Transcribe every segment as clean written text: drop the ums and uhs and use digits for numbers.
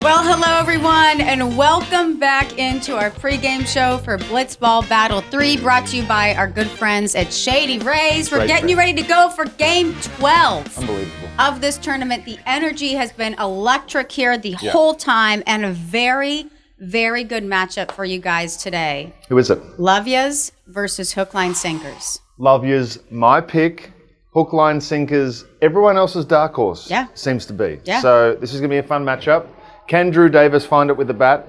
Well, hello everyone, and welcome back into our pregame show for Blitzball Battle 3, brought to you by our good friends at Shady Rays. We're getting you ready to go for Game 12 of this tournament. The energy has been electric here the whole time, and a very, very good matchup for you guys today. Who is it? Lavias versus Hook, Line, Sinkers. Lavias, my pick. Hook, line, sinkers. Everyone else's dark horse seems to be. Yeah. So this is going to be a fun matchup. Can Drew Davis find it with the bat?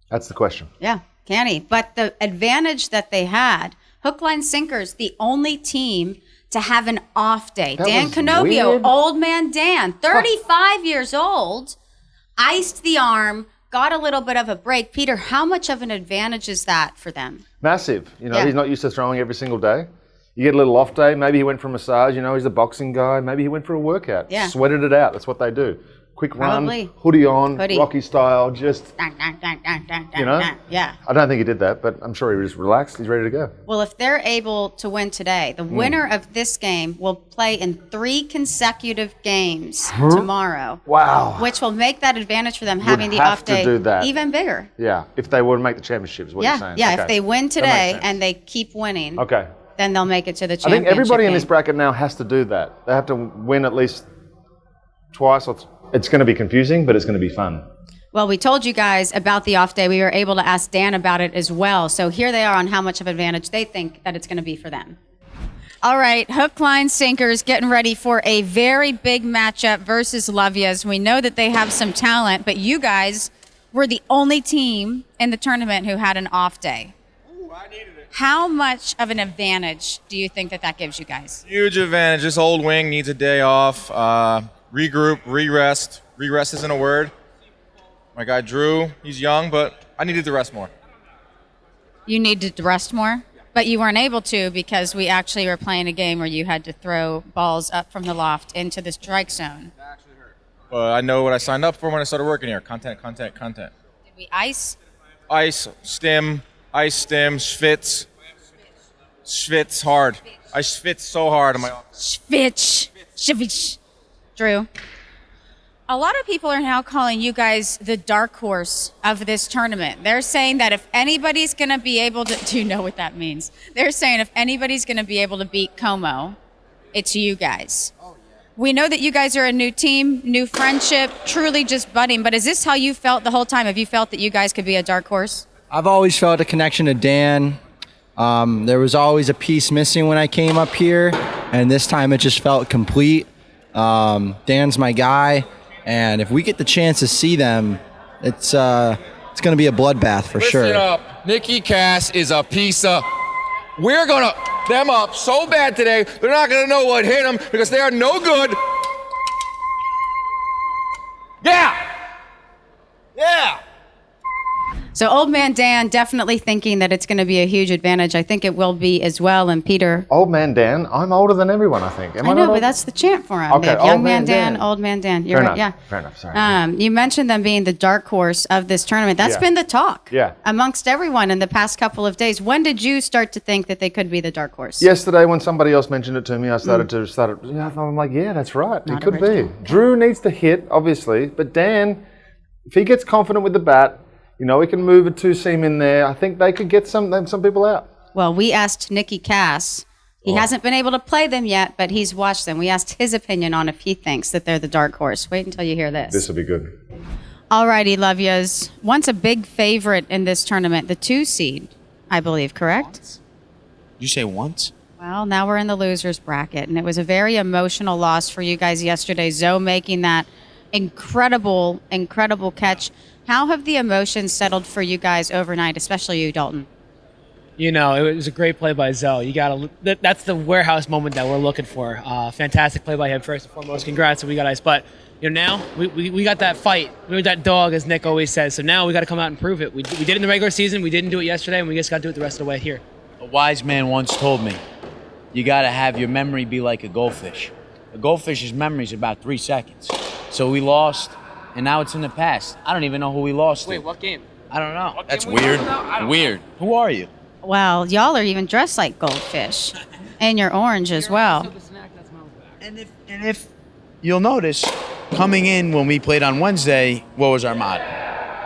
That's the question. Yeah, can he? But the advantage that they had, Hook, Line, Sinkers, the only team to have an off day. Dan Canobbio, old man Dan, 35 years old, iced the arm, got a little bit of a break. Peter, how much of an advantage is that for them? Massive. You know, he's not used to throwing every single day. You get a little off day. Maybe he went for a massage. You know, he's a boxing guy. Maybe he went for a workout. Yeah. Sweated it out. That's what they do. Quick run, Probably. hoodie on, Rocky style, just, you know? Yeah. I don't think he did that, but I'm sure he was relaxed. He's ready to go. Well, if they're able to win today, the winner of this game will play in 3 consecutive games tomorrow. Wow. Which will make that advantage for them having the off day even bigger. Yeah, if they were to make the championship is what you're saying. Yeah, if they win today and they keep winning, then they'll make it to the championship. I think everybody in this bracket now has to do that. They have to win at least twice. It's going to be confusing, but it's going to be fun. Well, we told you guys about the off day. We were able to ask Dan about it as well. So here they are on how much of an advantage they think that it's going to be for them. All right, Hook, Line, Sinkers getting ready for a very big matchup versus Lavias. We know that they have some talent, but you guys were the only team in the tournament who had an off day. Ooh, I needed it. How much of an advantage do you think that gives you guys? Huge advantage. This old wing needs a day off. Regroup, re-rest. Re-rest isn't a word. My guy Drew, he's young, but I needed to rest more. You needed to rest more? But you weren't able to because we actually were playing a game where you had to throw balls up from the loft into the strike zone. That actually hurt. But I know what I signed up for when I started working here. Content. Did we ice? Ice, stim, schwitz. Schwitz hard. I schwitz so hard in my office. Schwitz. Drew, a lot of people are now calling you guys the dark horse of this tournament. They're saying that if anybody's going to be able to, do you know what that means? They're saying if anybody's going to be able to beat Como, it's you guys. Oh, yeah. We know that you guys are a new team, new friendship, truly just budding, but is this how you felt the whole time? Have you felt that you guys could be a dark horse? I've always felt a connection to Dan. There was always a piece missing when I came up here, and this time it just felt complete. Dan's my guy, and if we get the chance to see them, it's going to be a bloodbath for sure. Listen up, Nicky Cass is a piece of. We're gonna them up so bad today. They're not gonna know what hit them because they are no good. Yeah. So old man Dan definitely thinking that it's going to be a huge advantage. I think it will be as well. And Peter. Old man Dan, I'm older than everyone, I think. I know, but that's the chant for him. Okay, young man Dan, old man Dan. You're right. Yeah. Fair enough. Sorry. You mentioned them being the dark horse of this tournament. That's been the talk amongst everyone in the past couple of days. When did you start to think that they could be the dark horse? Yesterday, when somebody else mentioned it to me, I started. I'm like, yeah, that's right. It could be. Drew needs to hit, obviously, but Dan, if he gets confident with the bat, you know, he can move a 2-seam in there. I think they could get some people out. Well, we asked Nicky Cass. He hasn't been able to play them yet, but he's watched them. We asked his opinion on if he thinks that they're the dark horse. Wait until you hear this. This will be good. All righty, Lavias. Once a big favorite in this tournament, the 2 seed, I believe, correct? Did you say once? Well, now we're in the losers bracket, and it was a very emotional loss for you guys yesterday. Zoe making that incredible catch. How have the emotions settled for you guys overnight, especially you, Dalton? You know, it was a great play by Zoe. That's the warehouse moment that we're looking for. Fantastic play by him, first and foremost. Congrats, we got ice. But now we got that fight. We got that dog, as Nick always says. So now we got to come out and prove it. We did it in the regular season. We didn't do it yesterday, and we just got to do it the rest of the way here. A wise man once told me, you got to have your memory be like a goldfish. A goldfish's memory is about 3 seconds. So we lost. And now it's in the past. I don't even know who we lost to. Wait, what game? I don't know. That's weird. Weird. Who are you? Well, y'all are even dressed like goldfish. And you're orange as well. And if you'll notice, coming in when we played on Wednesday, what was our motto?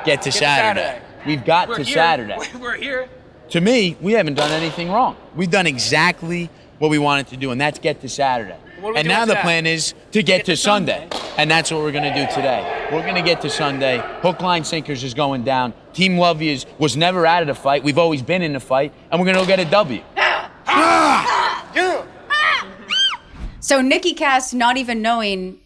Get to Saturday. We've got to Saturday. We're here. To me, we haven't done anything wrong. We've done exactly what we wanted to do, and that's get to Saturday. And now the plan is to get to Sunday. And that's what we're going to do today. We're going to get to Sunday. Hook, line, sinkers is going down. Team Lavias was never out of the fight. We've always been in the fight, and we're going to go get a W. So Nicky Cass not even knowing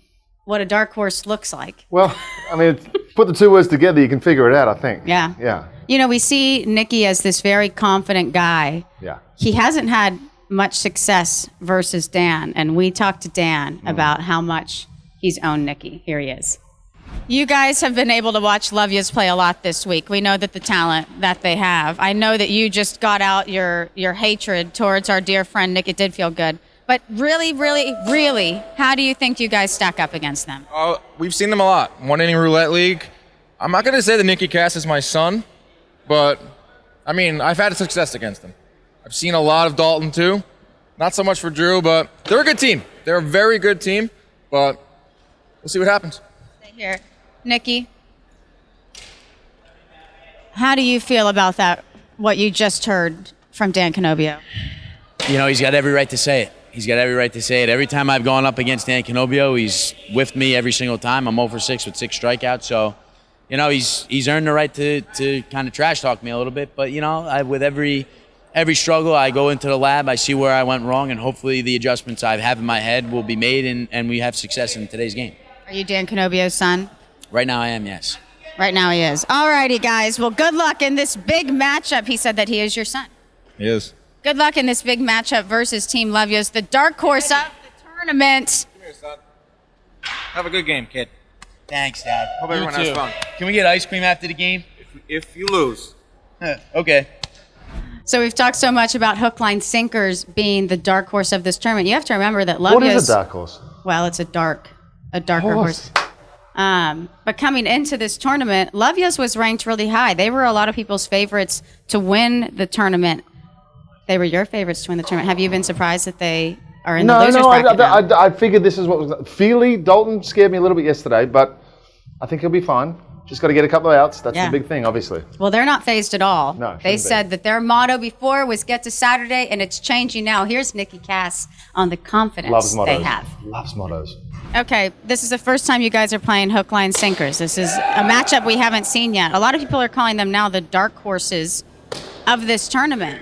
what a dark horse looks like. Well, I mean, put the two words together, you can figure it out, I think. Yeah. Yeah. You know, we see Nicky as this very confident guy. Yeah. He hasn't had much success versus Dan, and we talked to Dan about how much he's owned Nicky. Here he is. You guys have been able to watch Lavias play a lot this week. We know that the talent that they have. I know that you just got out your hatred towards our dear friend Nick. It did feel good. But really, really, really, how do you think you guys stack up against them? We've seen them a lot. One inning roulette league. I'm not going to say that Nicky Cass is my son, but I mean, I've had success against them. I've seen a lot of Dalton too. Not so much for Drew, but they're a good team. They're a very good team, but we'll see what happens. Here, Nicky, how do you feel about that, what you just heard from Dan Canobbio? You know, he's got every right to say it. He's got every right to say it. Every time I've gone up against Dan Canobbio, he's whiffed me every single time. I'm 0 for 6 with 6 strikeouts. So, you know, he's earned the right to kind of trash talk me a little bit. But, you know, with every struggle, I go into the lab, I see where I went wrong, and hopefully the adjustments I have in my head will be made and we have success in today's game. Are you Dan Canobbio's son? Right now I am, yes. Right now he is. All righty, guys. Well, good luck in this big matchup. He said that he is your son. He is. Good luck in this big matchup versus Team Lavias, the dark horse of the tournament. Come here, son. Have a good game, kid. Thanks, Dad. Hope everyone has fun. Can we get ice cream after the game? If you lose. Okay. So we've talked so much about hook, line, sinkers being the dark horse of this tournament. You have to remember that Lavias... What is a dark horse? Well, it's a darker horse. But coming into this tournament, Lavias was ranked really high. They were a lot of people's favorites to win the tournament. They were your favorites to win the tournament. Have you been surprised that they are in the losers bracket now? I figured this is what was... Feely, Dalton scared me a little bit yesterday, but I think he'll be fine. Just got to get a couple of outs. That's the big thing, obviously. Well, they're not phased at all. No, they said that their motto before was get to Saturday, and it's changing now. Here's Nicky Cass on the confidence Loves mottos. they have. Loves mottos. Okay, this is the first time you guys are playing hook, line, sinkers. This is a matchup we haven't seen yet. A lot of people are calling them now the dark horses of this tournament.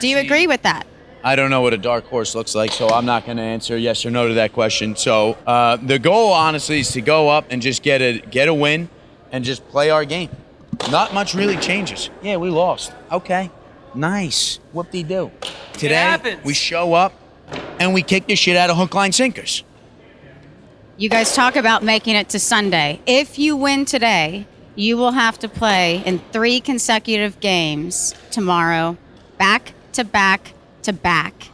Do you agree with that? I don't know what a dark horse looks like, so I'm not going to answer yes or no to that question. So the goal, honestly, is to go up and just get a win and just play our game. Not much really changes. Yeah, we lost. Okay, nice. Whoop-de-doo. Today, we show up and we kick the shit out of hook, line, sinkers. You guys talk about making it to Sunday. If you win today, you will have to play in 3 consecutive games tomorrow, back to back to back.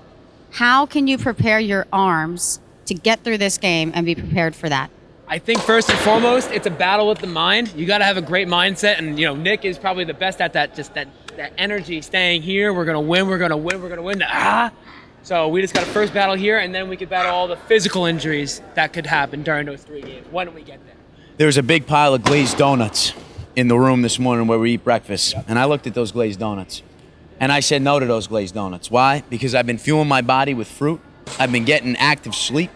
How can you prepare your arms to get through this game and be prepared for that? I think first and foremost, it's a battle with the mind. You got to have a great mindset, and Nick is probably the best at that. Just that energy, staying here. We're gonna win. We're gonna win. We're gonna win. So we just got to first battle here, and then we could battle all the physical injuries that could happen during those 3 games. When we get there. There was a big pile of glazed donuts in the room this morning where we eat breakfast, and I looked at those glazed donuts, and I said no to those glazed donuts. Why? Because I've been fueling my body with fruit. I've been getting active sleep.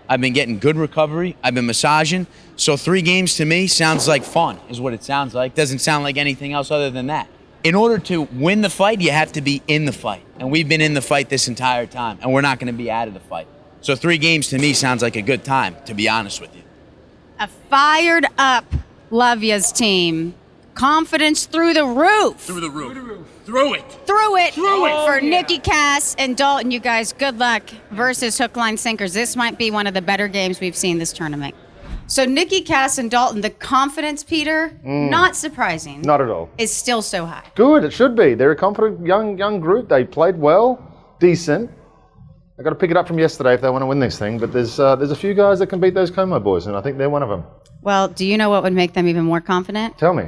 I've been getting good recovery. I've been massaging. So 3 games to me sounds like fun, is what it sounds like. Doesn't sound like anything else other than that. In order to win the fight, you have to be in the fight. And we've been in the fight this entire time, and we're not going to be out of the fight. So 3 games to me sounds like a good time, to be honest with you. A fired up Lavias team. Confidence through the roof. Through the roof. Through it. Through it for Nicky Cass and Dalton. You guys, good luck versus hook, line, sinkers. This might be one of the better games we've seen this tournament. So Nicky Cass and Dalton, the confidence, Peter, not surprising. Not at all. Is still so high. Good, it should be. They're a confident young group. They played well, decent. I got to pick it up from yesterday if they want to win this thing. But there's a few guys that can beat those Como boys, and I think they're one of them. Well, do you know what would make them even more confident? Tell me.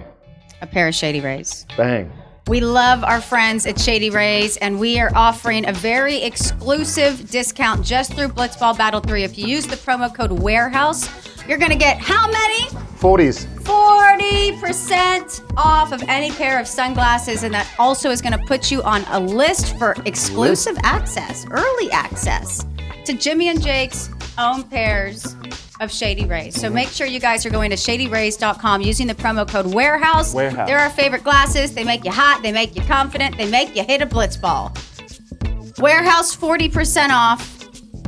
A pair of Shady Rays. Bang. We love our friends at Shady Rays, and we are offering a very exclusive discount just through Blitzball Battle 3. If you use the promo code WAREHOUSE, you're going to get how many? 40s. 40% off of any pair of sunglasses, and that also is going to put you on a list for exclusive access, early access to Jimmy and Jake's own pairs of Shady Rays. So make sure you guys are going to shadyrays.com using the promo code Warehouse. They're our favorite glasses. They make you hot. They make you confident. They make you hit a Blitzball. Warehouse 40% off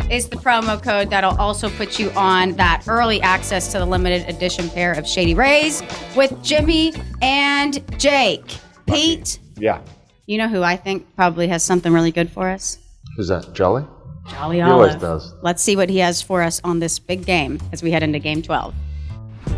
is the promo code that'll also put you on that early access to the limited edition pair of Shady Rays with Jimmy and Jake. Pete, Yeah. you know who I think probably has something really good for us? Who's that? Jolly? Jolly He Olive. always does. Let's see what he has for us on this big game as we head into game 12.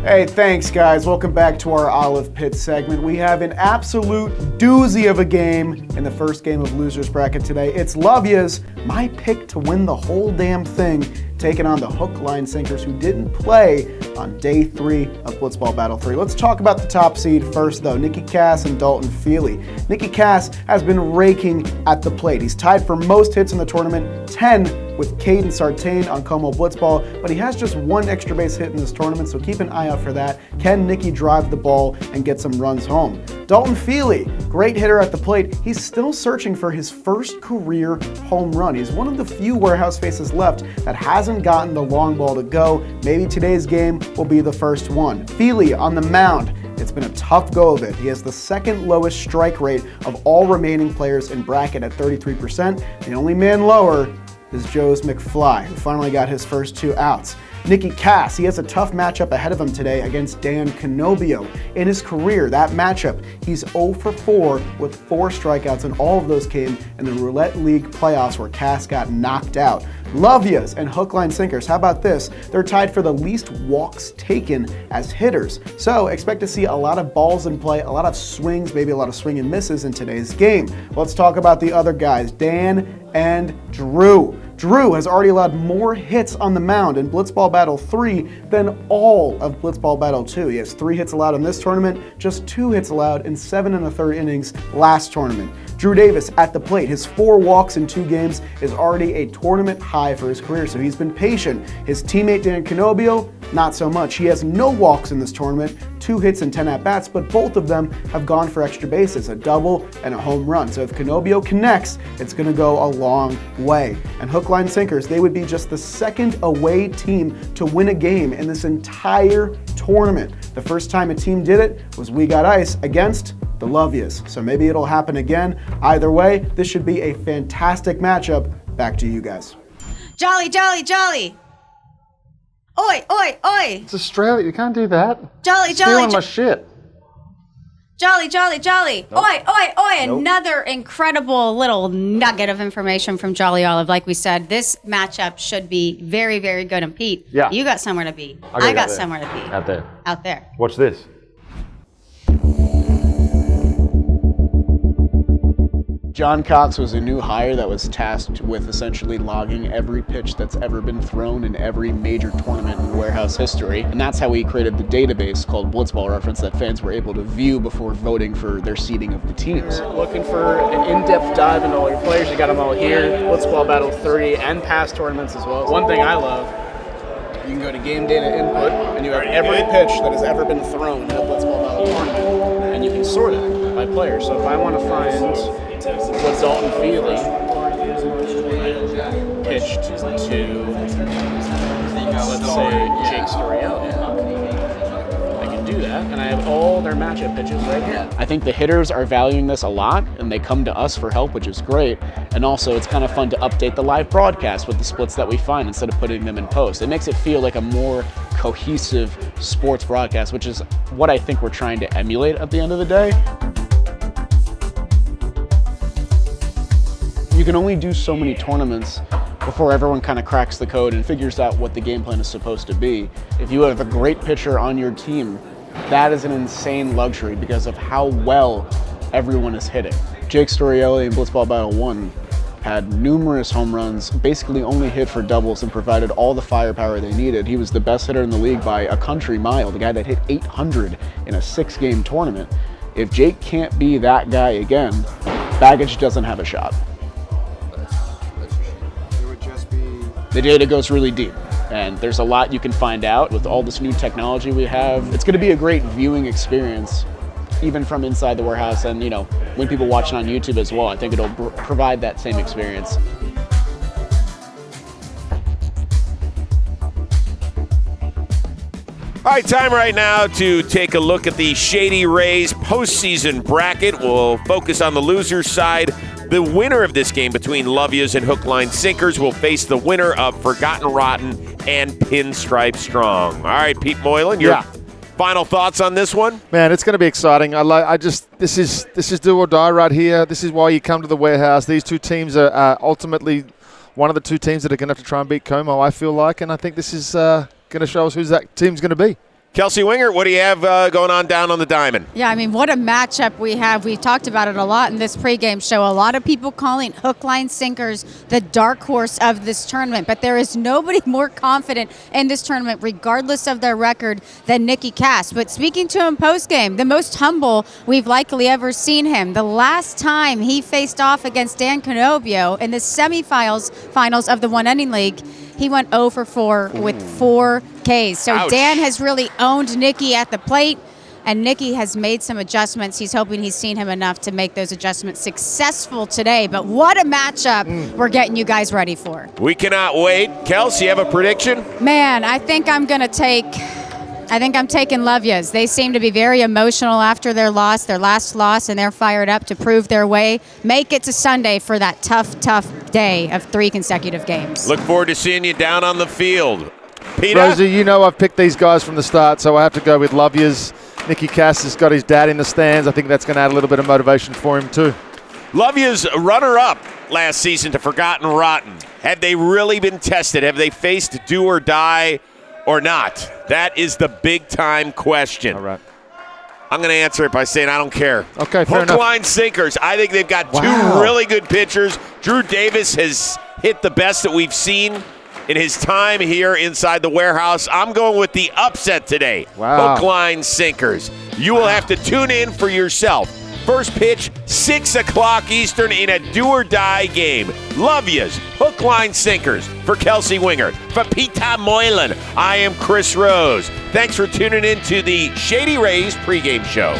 Hey, thanks guys. Welcome back to our Olive Pit segment. We have an absolute doozy of a game in the first game of Losers Bracket today. It's Lavias, my pick to win the whole damn thing, taking on the hook, line, sinkers who didn't play on day 3 of Blitzball Battle 3. Let's talk about the top seed first though, Nicky Cass and Dalton Feely. Nicky Cass has been raking at the plate. He's tied for most hits in the tournament, 10 with Caden Sartain on Como Blitzball, but he has just 1 extra base hit in this tournament, so keep an eye out for that. Can Nicky drive the ball and get some runs home? Dalton Feely, great hitter at the plate. He's still searching for his first career home run. He's one of the few warehouse faces left that hasn't gotten the long ball to go. Maybe today's game will be the first one. Feely on the mound. It's been a tough go of it. He has the second lowest strike rate of all remaining players in bracket at 33%. The only man lower is Joe's McFly, who finally got his first 2 outs. Nicky Cass, he has a tough matchup ahead of him today against Dan Canobbio. In his career, that matchup, he's 0 for 4 with 4 strikeouts, and all of those came in the Roulette League playoffs where Cass got knocked out. Lavias and hook, line, sinkers, how about this? They're tied for the least walks taken as hitters. So expect to see a lot of balls in play, a lot of swings, maybe a lot of swing and misses in today's game. Let's talk about the other guys, Dan and Drew. Drew has already allowed more hits on the mound in Blitzball Battle 3 than all of Blitzball Battle 2. He has 3 hits allowed in this tournament, just 2 hits allowed in 7 1/3 innings last tournament. Drew Davis at the plate. His 4 walks in 2 games is already a tournament high for his career, so he's been patient. His teammate Dan Canobbio, not so much. He has no walks in this tournament, 2 hits and 10 at-bats, but both of them have gone for extra bases, a double and a home run. So if Canobbio connects, it's going to go a long way. And hook, line, sinkers, they would be just the second away team to win a game in this entire tournament. The first time a team did it was We Got Ice against the Lavias. So maybe it'll happen again. Either way, this should be a fantastic matchup. Back to you guys. Jolly, jolly, jolly. Oi, oi, oi. It's Australia. You can't do that. Jolly, Stealing jolly, my shit. jolly, jolly, jolly. Nope. Oi, oi, oi. Nope. Another incredible little nugget of information from Jolly Olive. Like we said, this matchup should be very, very good. And Pete, Yeah. you got somewhere to be. I I got there. somewhere to be. Out there. Out there. Watch this. John Cox was a new hire that was tasked with essentially logging every pitch that's ever been thrown in every major tournament in warehouse history. And that's how he created the database called Blitzball Reference that fans were able to view before voting for their seeding of the teams. Looking for an in-depth dive into all your players. You got them all here. Blitzball Battle 3 and past tournaments as well. One thing I love, you can go to game data input and you have every pitch that has ever been thrown in a Blitzball Battle tournament, and you can sort it by player. So if I want to find what Dalton Feely pitched to, let's say, Jake Storielli, I can do that, and I have all their matchup pitches right here. I think the hitters are valuing this a lot, and they come to us for help, which is great. And also, it's kind of fun to update the live broadcast with the splits that we find instead of putting them in post. It makes it feel like a more cohesive sports broadcast, which is what I think we're trying to emulate at the end of the day. You can only do so many tournaments before everyone kind of cracks the code and figures out what the game plan is supposed to be. If you have a great pitcher on your team, that is an insane luxury because of how well everyone is hitting. Jake Storielli in Blitzball Battle 1 had numerous home runs, basically only hit for doubles and provided all the firepower they needed. He was the best hitter in the league by a country mile, the guy that hit 800 in a 6-game tournament. If Jake can't be that guy again, Baggage doesn't have a shot. The data goes really deep. And there's a lot you can find out with all this new technology we have. It's going to be a great viewing experience, even from inside the warehouse, and when people watch it on YouTube as well. I think it'll provide that same experience. All right, time right now to take a look at the Shady Rays postseason bracket. We'll focus on the loser's side. The winner of this game between Lavias and Hook Line Sinkers will face the winner of Forgotten Rotten and Pinstripe Strong. All right, Pete Moylan, your final thoughts on this one? Man, it's going to be exciting. This is do or die right here. This is why you come to the warehouse. These two teams are ultimately one of the two teams that are going to have to try and beat Como, I feel like, and I think this is going to show us who that team's going to be. Kelsey Wingert, what do you have going on down on the diamond? Yeah, I mean, what a matchup we have. We've talked about it a lot in this pregame show. A lot of people calling Hook, Line, Sinkers the dark horse of this tournament, but there is nobody more confident in this tournament, regardless of their record, than Nicky Cass. But speaking to him postgame, the most humble we've likely ever seen him. The last time he faced off against Dan Canobbio in the semifinals of the One Inning League, he went 0 for 4 with 4 Ks. So Ouch. Dan has really owned Nicky at the plate, and Nicky has made some adjustments. He's hoping he's seen him enough to make those adjustments successful today. But what a matchup we're getting you guys ready for. We cannot wait. Kelsey, you have a prediction? Man, I think I'm taking Lavias. They seem to be very emotional after their last loss, and they're fired up to prove their way, make it to Sunday for that tough day of 3 consecutive games. Look forward to seeing you down on the field. Peter? Rosie, I've picked these guys from the start, so I have to go with Lavias. Nicky Cass has got his dad in the stands. I think that's going to add a little bit of motivation for him too. Lavias runner-up last season to Forgotten Rotten. Have they really been tested? Have they faced do or die or not? That is the big-time question. All right. I'm going to answer it by saying I don't care. Okay, fair Hook, enough. Line, Sinkers. I think they've got two really good pitchers. Drew Davis has hit the best that we've seen in his time here inside the warehouse. I'm going with the upset today. Wow. Hook, Line, Sinkers. You will have to tune in for yourself. First pitch, 6 o'clock Eastern in a do-or-die game. Lavias, Hook, Line, Sinkers. For Kelsey Wingert. For Peter Moylan, I am Chris Rose. Thanks for tuning in to the Shady Rays pregame show.